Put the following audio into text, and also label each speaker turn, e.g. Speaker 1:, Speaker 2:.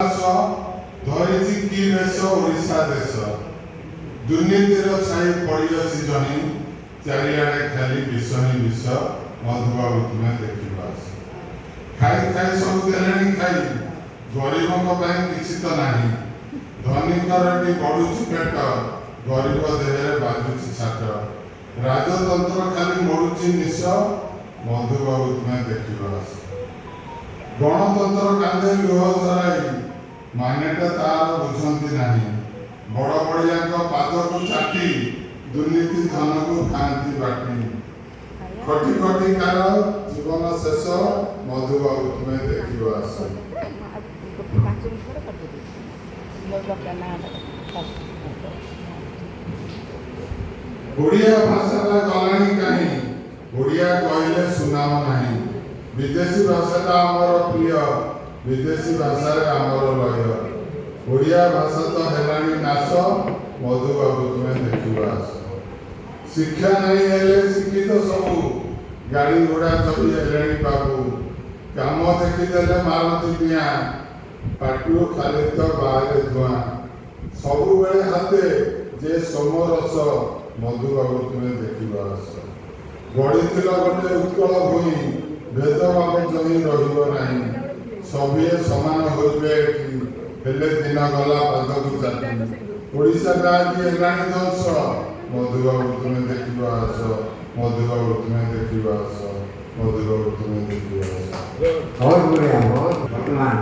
Speaker 1: ଧରିଛି କି ବେଶ ଓଡ଼ିଶା ଦେଶ ଦୁର୍ନୀତିର ଛାଇ ପଡ଼ିଅଛି ଜଣି ଚାରିଆଡ଼େ ଖାଲି ବିଷ ହିଁ ବିଷ ମଧୁବାବୁ ତୁମେ ଦେଖିବ ଆସ ଖାଇ ଖାଇ ସବୁ ଦେଲେଣି ଖାଇ ଗରିବଙ୍କ ପାଇଁ କିଛି ତ ନାହିଁ ଧନୀଙ୍କର ବି ବଢ଼ୁଛି ପେଟ ଗରିବ ଦେହରେ ବାଜୁଛି ଛାଟ ରାଜତନ୍ତ୍ର ଖାଲି ମରୁଛି ନିଶ ମଧୁବାବୁ ତୁମେ ଦେଖିବ ଆସ ଗଣତନ୍ତ୍ର କାନ୍ଧେ ଲୁହ ଝରାଇ ମାନେଟା ତାର ବୁଝନ୍ତି ନାହିଁ ବଡ଼ ବଡ଼ିଆଙ୍କ ପାଦକୁ ଚାଟି ଦୁର୍ନୀତି ଧନକୁ ଖାଆନ୍ତି ବାଟି ଖଟି ଖଟି କାର ଜୀବନ ଶେଷ ମଧୁବାବୁ ତୁମେ ଦେଖିବ ଆସ ଓଡ଼ିଆ ଭାଷାଟା ଗଲାଣି କାହିଁ ଓଡ଼ିଆ କହିଲେ ସୁନାମ ନାହିଁ ବିଦେଶୀ ଭାଷାଟା ଆମର ପ୍ରିୟ ବିଦେଶୀ ଭାଷାରେ ଆମର ଲୟ ଓଡ଼ିଆ ଭାଷା ତ ହେଲାଣି ନାଶ ମଧୁବାବୁ ତୁମେ ଦେଖିବ ଆସ ଶିକ୍ଷା ନାହିଁ ହେଲେ ଶିକ୍ଷିତ ସବୁ ଗାଡ଼ି ଘୋଡ଼ା ଚବି ହେଲେଣି ବାବୁ କାମ ଦେଖିଦେଲେ ମାରନ୍ତି ଡିଆଁ ପାଟିରୁ ଖାଲି ତ ବାହାରେ ଧୂଆଁ ସବୁବେଳେ ହାତେ ଯେ ସୋମରସ ମଧୁବାବୁ ତୁମେ ଦେଖିବ ଆସ ଗଢ଼ିଥିଲ ଗୋଟେ ଉତ୍କଳ ଭୂଇଁ ଭେଦଭାବ ଜମି ରହିବ ନାହିଁ ସଭିଏ ସମାନ ହୋଇବେ ଏଠି ହେଲେ ଦିନ ଗଲା ପାଦକୁ ଚାଟି ଓଡ଼ିଶାଟା ଆଜି ହେଲାଣି ଧ୍ୱଂସ ମଧୁବାବୁ ତୁମେ ଦେଖିବ ଆସ ମଧୁବାବୁ ତୁମେ ଦେଖିବ ଆସ ମଧୁବାବୁ ତୁମେ ଦେଖିବ ଆସ
Speaker 2: बहुत बढ़िया बहुत वर्तमान